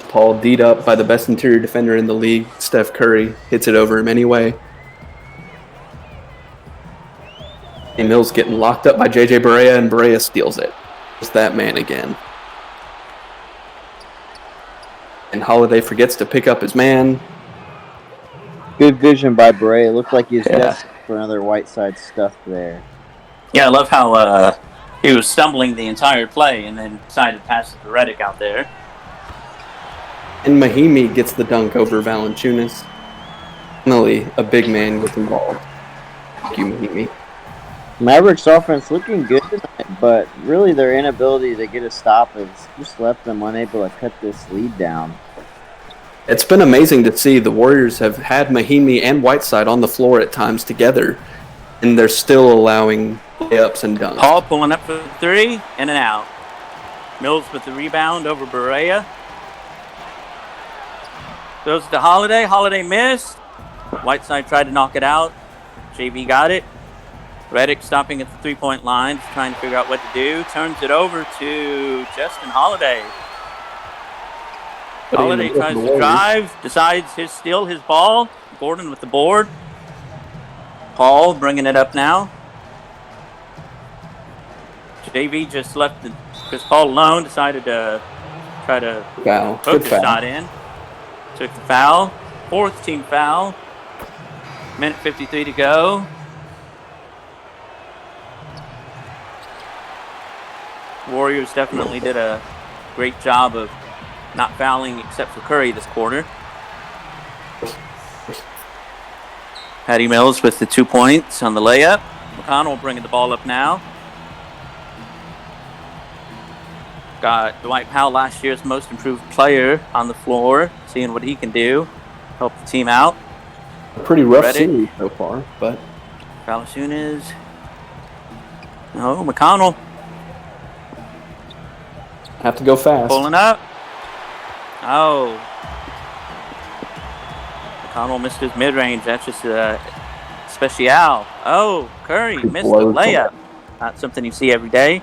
Paul D'd up by the best interior defender in the league, Steph Curry, hits it over him anyway. And Mills getting locked up by J.J. Barea, and Barea steals it. Just that man again. And Holiday forgets to pick up his man. Good vision by Barea. Looked like he was desperate for another Whiteside stuff there. Yeah, I love how he was stumbling the entire play and then decided to pass it to Redick out there. And Mahimi gets the dunk over Valanciunas. Finally, a big man gets involved. Thank you, Mahimi. Mavericks offense looking good tonight, but really their inability to get a stop has just left them unable to cut this lead down. It's been amazing to see. The Warriors have had Mahimi and Whiteside on the floor at times together, and they're still allowing layups and dunks. Paul pulling up for the three, in and out. Mills with the rebound over Barea. Goes to Holiday. Holiday missed. Whiteside tried to knock it out. JV got it. Redick stopping at the three-point line, trying to figure out what to do. Turns it over to Justin Holiday. Holiday tries to drive, decides to steal his ball. Gordon with the board. Paul bringing it up now. JV just left Chris Paul alone, decided to try to poke the shot in. Took the foul. Fourth team foul. Minute 53 to go. Warriors definitely did a great job of not fouling except for Curry this quarter. Patty Mills with the 2 points on the layup. McConnell bringing the ball up now. Got Dwight Powell, last year's most improved player, on the floor, seeing what he can do, help the team out. A pretty rough series so far, but Valanciunas. No, McConnell. Have to go fast. Pulling up. Oh. McConnell missed his mid-range. That's just a special. Oh, Curry missed the layup. Not something you see every day.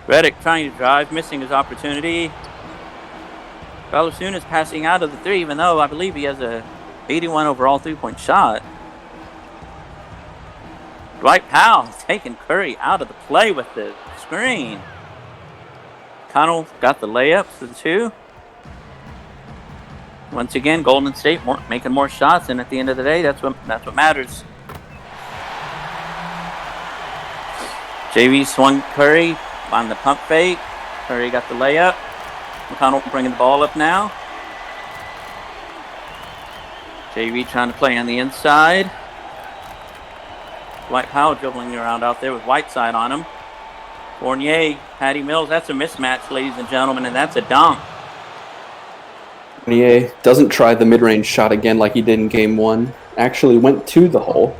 Redick trying to drive, missing his opportunity. Valanciunas passing out of the three, even though I believe he has a 81 overall three-point shot. Dwight Powell taking Curry out of the play with the screen. Connell got the layup for the two. Once again, Golden State making more shots, and at the end of the day, that's what matters. JV swung Curry on the pump fake. Curry got the layup. McConnell bringing the ball up now. JV trying to play on the inside. Dwight Powell dribbling around out there with Whiteside on him. Fournier, Patty Mills, that's a mismatch, ladies and gentlemen, and that's a dunk. Fournier doesn't try the mid-range shot again like he did in game one. Actually went to the hole.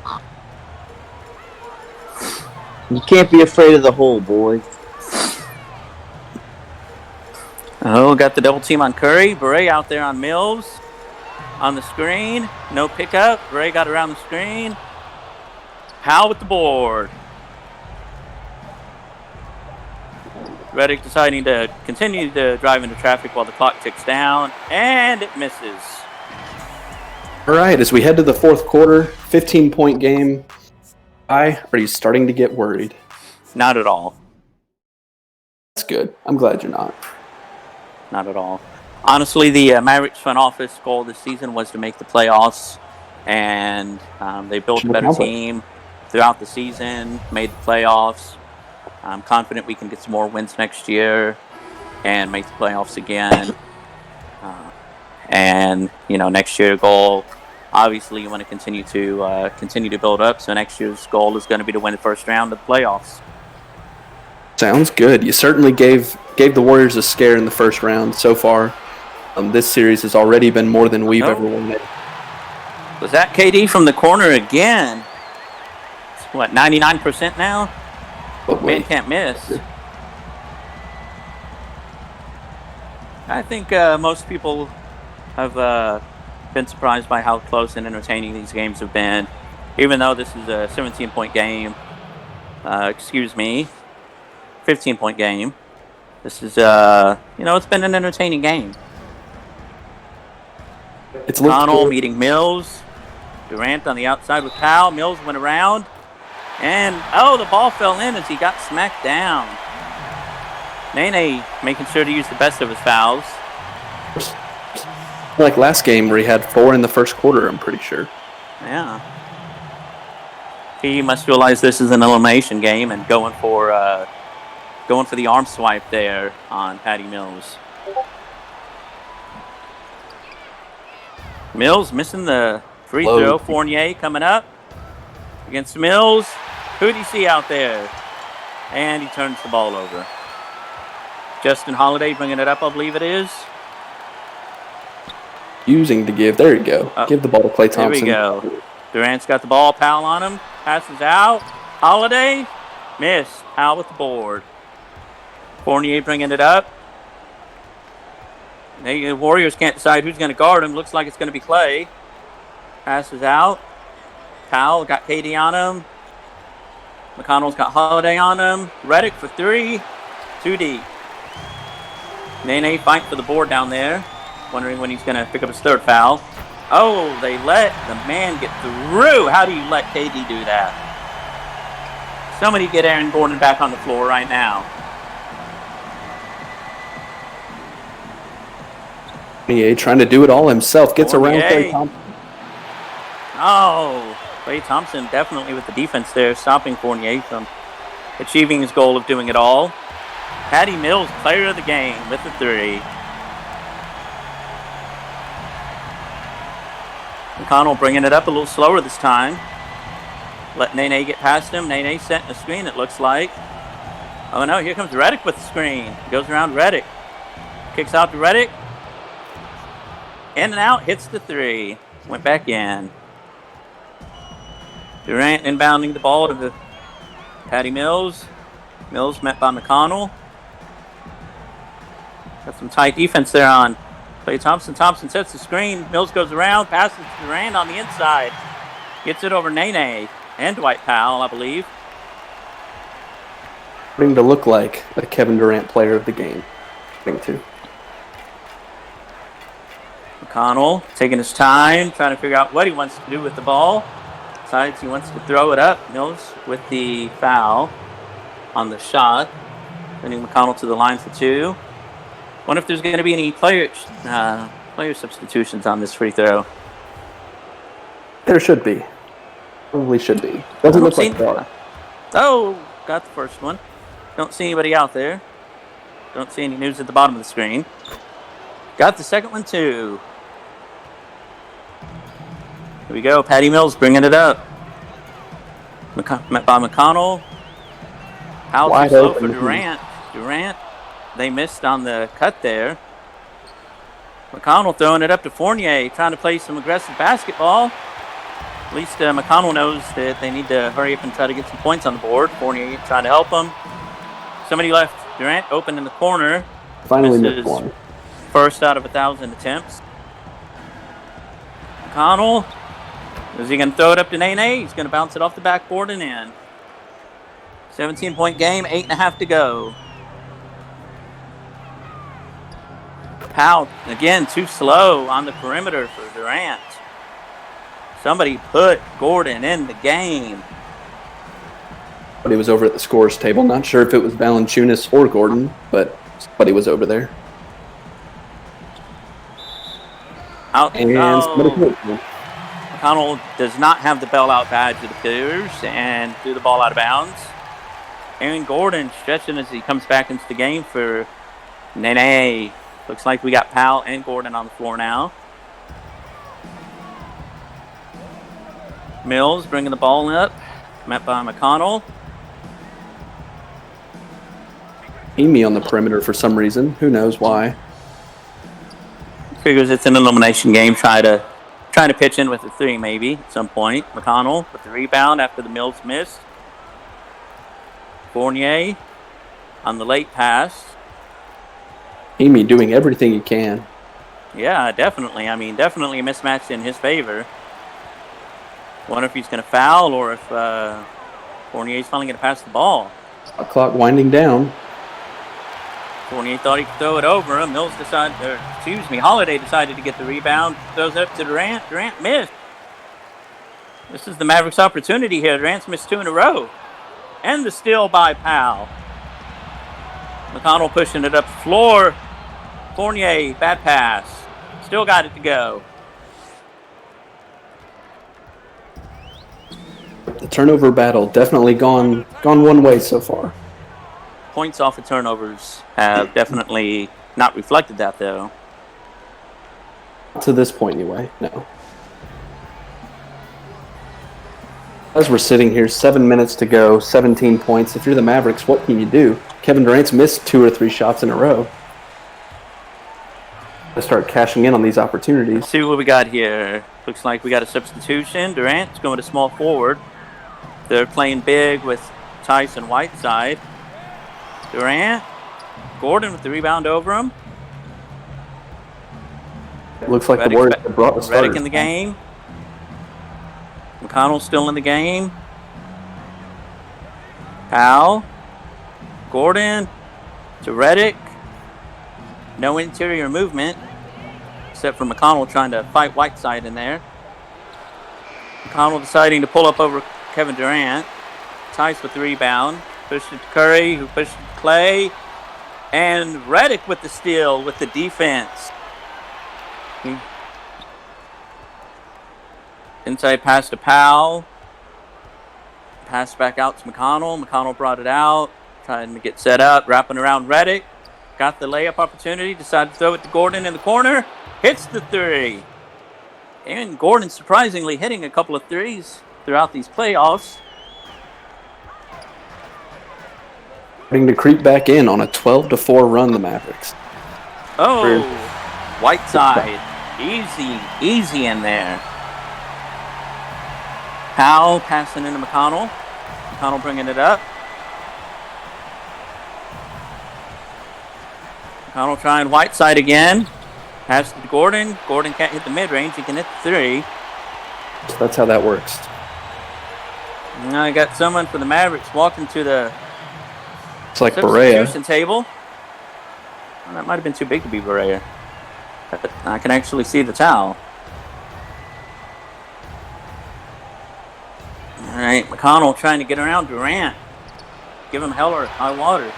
You can't be afraid of the hole, boys. Oh, got the double team on Curry. Beret out there on Mills. On the screen. No pickup. Beret got around the screen. Powell with the board. Redick deciding to continue to drive into traffic while the clock ticks down. And it misses. All right, as we head to the fourth quarter, 15-point game. Are you starting to get worried? Not at all. That's good. I'm glad you're not. Not at all. Honestly, the Mavericks front office goal this season was to make the playoffs, and they built a better team. throughout the season, made the playoffs. I'm confident we can get some more wins next year and make the playoffs again. And next year's goal, obviously, you want to continue to build up. So next year's goal is going to be to win the first round of the playoffs. Sounds good. You certainly gave the Warriors a scare in the first round so far. This series has already been more than we've ever wanted. Was that KD from the corner again? It's what, 99% now? Man can't miss. I think most people have been surprised by how close and entertaining these games have been. Even though this is a 17-point game, 15-point game. This is, it's been an entertaining game. It's Connell meeting Mills. Durant on the outside with Powell. Mills went around. And, the ball fell in as he got smacked down. Nene making sure to use the best of his fouls. Like last game where he had 4 in the first quarter, I'm pretty sure. Yeah. He must realize this is an elimination game and going for the arm swipe there on Patty Mills. Mills missing the free throw. Fournier coming up against Mills. Who do you see out there? And he turns the ball over. Justin Holiday bringing it up, I believe it is. Using to give. There you go. Give the ball to Klay Thompson. There we go. Durant's got the ball. Powell on him. Passes out. Holiday. Miss. Powell with the board. Fournier bringing it up. The Warriors can't decide who's going to guard him. Looks like it's going to be Klay. Passes out. Powell got KD on him. McConnell's got Holiday on him. Redick for 3. 2 deep. Nene fighting for the board down there. Wondering when he's going to pick up his third foul. Oh, they let the man get through. How do you let KD do that? Somebody get Aaron Gordon back on the floor right now. Fournier trying to do it all himself. Gets around Klay Thompson. Oh, Klay Thompson definitely with the defense there, stopping Fournier from achieving his goal of doing it all. Patty Mills, player of the game, with the 3. McConnell bringing it up a little slower this time. Let Nene get past him. Nene setting a screen, it looks like. Oh no, here comes Redick with the screen. Goes around Redick. Kicks out to Redick. In and out, hits the 3. Went back in. Durant inbounding the ball to the Patty Mills. Mills met by McConnell. Got some tight defense there on Klay Thompson. Thompson sets the screen. Mills goes around, passes to Durant on the inside. Gets it over Nene and Dwight Powell, I believe. Starting to look like a Kevin Durant player of the game. I think too. McConnell taking his time, trying to figure out what he wants to do with the ball. Decides he wants to throw it up. Mills with the foul on the shot. Sending McConnell to the line for 2. Wonder if there's going to be any player substitutions on this free throw. There should be. Probably should be. Doesn't look like there. Oh, got the first one. Don't see anybody out there. Don't see any news at the bottom of the screen. Got the second one too. Here we go. Patty Mills bringing it up. Met by McConnell. Powell too slow for Durant. Durant. They missed on the cut there. McConnell throwing it up to Fournier, trying to play some aggressive basketball. At least McConnell knows that they need to hurry up and try to get some points on the board. Fournier trying to help him. Somebody left Durant open in the corner. Finally missed one. First out of 1,000 attempts. McConnell. Is he going to throw it up to Nene? He's going to bounce it off the backboard and in. 17-point game, 8.5 to go. Powell, again, too slow on the perimeter for Durant. Somebody put Gordon in the game. But he was over at the scores table. Not sure if it was Valanciunas or Gordon, but somebody was over there. Out. And somebody put him. McConnell does not have the bailout badge, it appears, and threw the ball out of bounds. Aaron Gordon stretching as he comes back into the game for Nene. Looks like we got Powell and Gordon on the floor now. Mills bringing the ball up, met by McConnell. Amy on the perimeter for some reason. Who knows why? Figures it's an elimination game. Trying to pitch in with a three maybe at some point. McConnell with the rebound after the Mills missed. Fournier on the late pass. Amy doing everything he can. Yeah, definitely. I mean, definitely a mismatch in his favor. Wonder if he's going to foul or if Fournier's finally going to pass the ball. Clock winding down. Fournier thought he could throw it over him. Holiday decided to get the rebound. Throws it up to Durant. Durant missed. This is the Mavericks' opportunity here. Durant's missed 2 in a row. And the steal by Powell. McConnell pushing it up the floor. Fournier, bad pass. Still got it to go. The turnover battle definitely gone one way so far. Points off of turnovers have definitely not reflected that, though. To this point, anyway, no. As we're sitting here, 7 minutes to go, 17 points. If you're the Mavericks, what can you do? Kevin Durant's missed 2 or 3 shots in a row. To start cashing in on these opportunities. Let's see what we got here. Looks like we got a substitution. Durant's going to small forward. They're playing big with Tice and Whiteside. Durant, Gordon with the rebound over him. It looks like the Warriors have brought the starters. Redick in the game. McConnell still in the game. Powell. Gordon to Redick. No interior movement, except for McConnell trying to fight Whiteside in there. McConnell deciding to pull up over Kevin Durant. Tice with the rebound. Pushed it to Curry, who pushed it to Clay. And Redick with the steal with the defense. Inside pass to Powell. Pass back out to McConnell. McConnell brought it out. Trying to get set up. Wrapping around Redick. Got the layup opportunity. Decided to throw it to Gordon in the corner. Hits the three. And Gordon surprisingly hitting a couple of threes throughout these playoffs. Starting to creep back in on a 12-4 run, the Mavericks. Oh, Whiteside. Easy in there. Powell passing into McConnell. McConnell bringing it up. McConnell trying Whiteside again. Pass to Gordon. Gordon can't hit the mid-range. He can hit the three. So that's how that works. Now I got someone for the Mavericks walking to the It's like Berea. substitution table. Well, that might have been too big to be Berea. But I can actually see the towel. All right, McConnell trying to get around Durant. Give him hell or high water.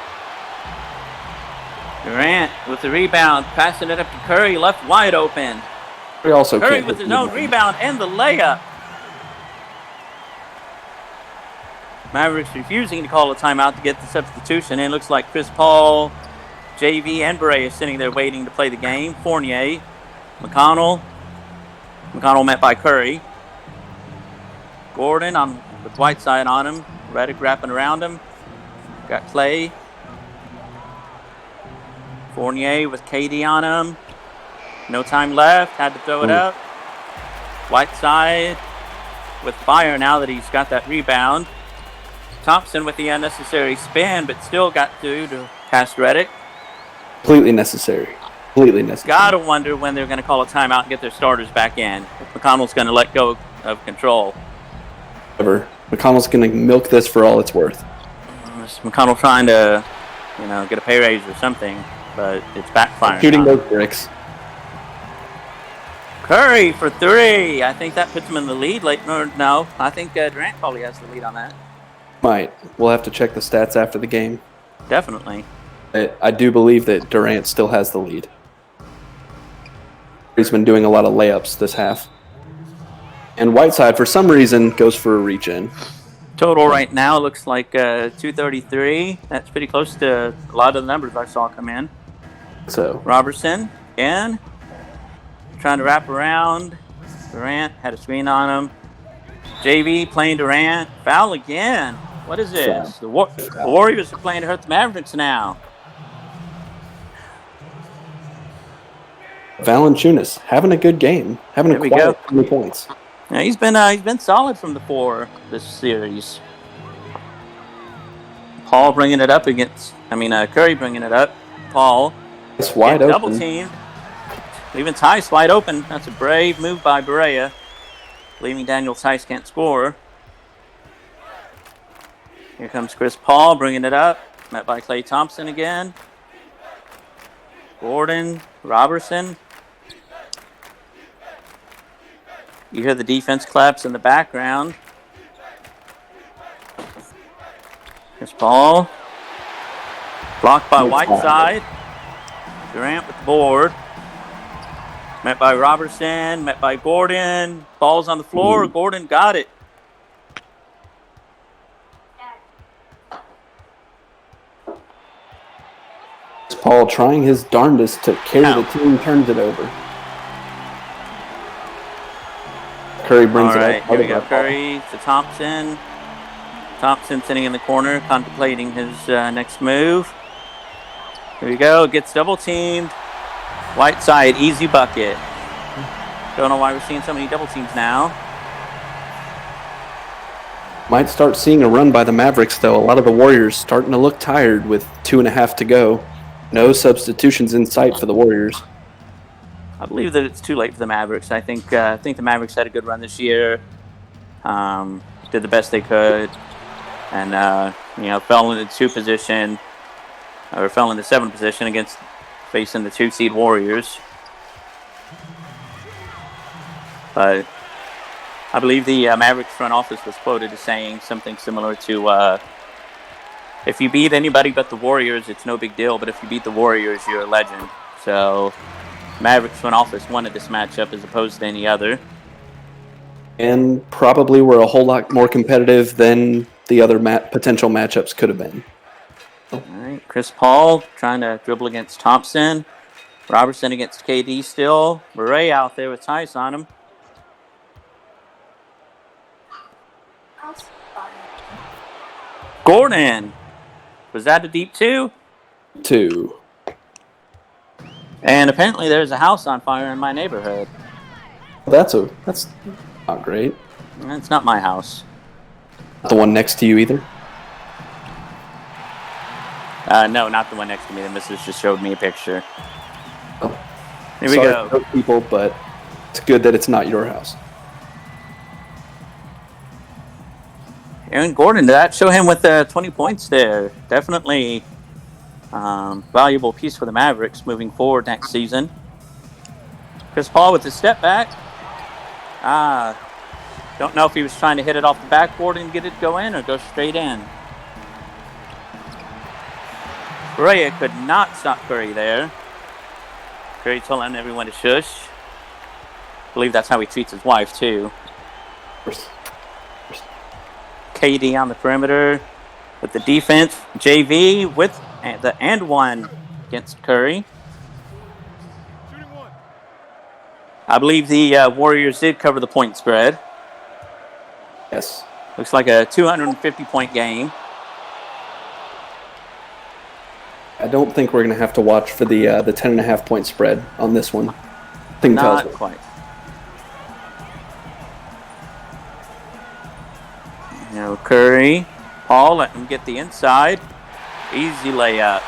Durant with the rebound, passing it up to Curry, left wide open. Curry with his own rebound and the layup. Mavericks refusing to call a timeout to get the substitution in. Looks like Chris Paul, JV, and Berea sitting there waiting to play the game. Fournier, McConnell met by Curry. Gordon with Whiteside on him. Redick wrapping around him. Got Clay. Fournier with KD on him. No time left. Had to throw it up. Whiteside with fire now that he's got that rebound. Thompson with the unnecessary spin, but still got to pass Redick. Completely necessary. Gotta wonder when they're going to call a timeout and get their starters back in. If McConnell's going to let go of control. However, McConnell's going to milk this for all it's worth. McConnell trying to, get a pay raise or something, but it's backfiring. Shooting those bricks. Curry for three. I think that puts him in the lead. No, I think Durant probably has the lead on that. Might. We'll have to check the stats after the game. Definitely. I do believe that Durant still has the lead. He's been doing a lot of layups this half. And Whiteside, for some reason, goes for a reach-in. Total right now looks like 233. That's pretty close to a lot of the numbers I saw come in. So Robertson again, trying to wrap around. Durant had a screen on him. JV playing Durant. Foul again. What is this? The Warriors are playing to hurt the Mavericks now. Valanciunas having a good game, having a quiet 20 points. Yeah, he's been solid from the 4 this series. Paul bringing it up Curry bringing it up. Paul. It's wide open. Double teamed. Leaving Tice wide open. That's a brave move by Barea. Leaving Daniel Tice can't score. Here comes Chris Paul bringing it up. Met by Klay Thompson again. Gordon, Robertson. You hear the defense claps in the background. Chris Paul. Blocked by Whiteside. Durant with the board. Met by Robertson. Met by Gordon. Ball's on the floor. Gordon got it. Paul trying his darndest to carry the team, turns it over. Curry brings it up. Here we go. Curry to Thompson. Thompson sitting in the corner, contemplating his next move. Here we go. Gets double teamed. Whiteside, easy bucket. Don't know why we're seeing so many double teams now. Might start seeing a run by the Mavericks, though. A lot of the Warriors starting to look tired with 2.5 to go. No substitutions in sight for the Warriors. I believe that it's too late for the Mavericks. I think the Mavericks had a good run this year. Did the best they could, and fell into 2 position, or fell into 7 position against facing the 2 seed Warriors. But I believe the Mavericks front office was quoted as saying something similar to, if you beat anybody but the Warriors, it's no big deal. But if you beat the Warriors, you're a legend. So Mavericks front office wanted this matchup as opposed to any other. And probably were a whole lot more competitive than the other potential matchups could have been. All right, Chris Paul trying to dribble against Thompson. Robertson against KD still. Beret out there with Tice on him. Gordon. Was that a deep 2? 2. And apparently there's a house on fire in my neighborhood. That's not great. It's not my house. The one next to you either? No, not the one next to me. The missus just showed me a picture. Oh. Here we go. To people, but it's good that it's not your house. Aaron Gordon, did that show him with 20 points there? Definitely valuable piece for the Mavericks moving forward next season. Chris Paul with the step back. Don't know if he was trying to hit it off the backboard and get it go in or go straight in. Barea could not stop Curry there. Curry telling everyone to shush. I believe that's how he treats his wife, too. KD on the perimeter with the defense. JV with the and one against Curry. I believe the Warriors did cover the point spread. Yes. Looks like a 250-point game. I don't think we're going to have to watch for the 10.5 point spread on this one. Not quite. Curry, Paul, let him get the inside. Easy layup.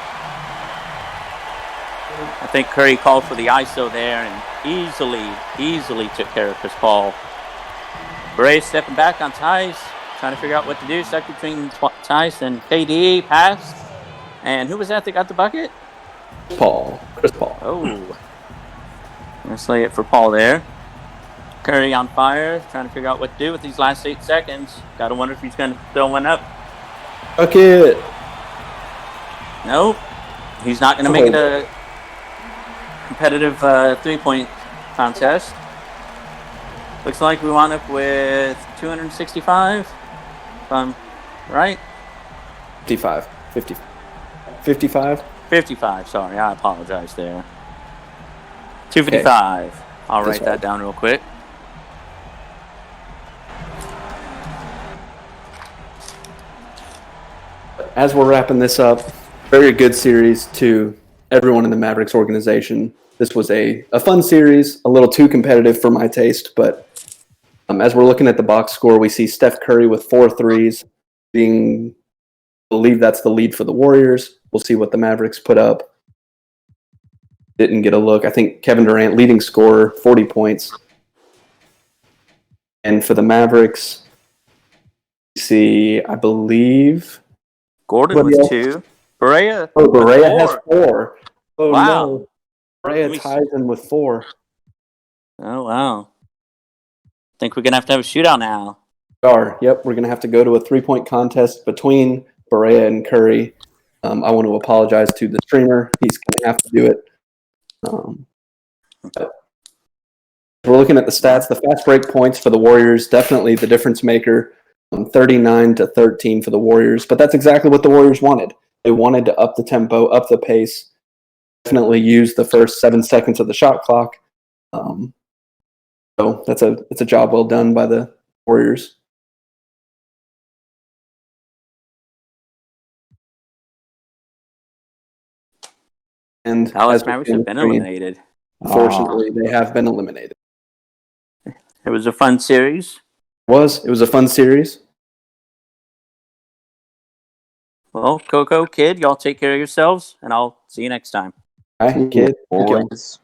I think Curry called for the ISO there and easily took care of Chris Paul. Bray stepping back on Tice, trying to figure out what to do. Stuck between Tice and KD. Pass. And who was that got the bucket? Chris Paul. Oh. Let's lay it for Paul there. Curry on fire, trying to figure out what to do with these last 8 seconds. Gotta wonder if he's going to throw one up. Bucket. Nope. He's not going to make it a competitive 3-point contest. Looks like we wound up with 265. If I'm right? 55. 55? 55. Sorry, I apologize there. 255. Okay. I'll write that down real quick. As we're wrapping this up, very good series to everyone in the Mavericks organization. This was a fun series, a little too competitive for my taste, but as we're looking at the box score, we see Steph Curry with 4 threes, I believe that's the lead for the Warriors. We'll see what the Mavericks put up. Didn't get a look. I think Kevin Durant, leading scorer, 40 points. And for the Mavericks, we see, I believe, Gordon with 2. Barea. Oh, Barea has 4. Oh, wow. No. Barea ties in with 4. Oh, wow. Think we're going to have a shootout now. Yep, we're going to have to go to a 3-point contest between Barea and Curry. I want to apologize to the streamer. He's going to have to do it. We're looking at the stats. The fast break points for the Warriors, definitely the difference maker. 39-13 for the Warriors. But that's exactly what the Warriors wanted. They wanted to up the tempo, up the pace, definitely use the first 7 seconds of the shot clock. So it's a job well done by the Warriors. And Dallas Mavericks have been eliminated. Unfortunately, they have been eliminated. It was a fun series. It was a fun series. Well, Coco, Kid, y'all take care of yourselves, and I'll see you next time. All right, Kid. Boys.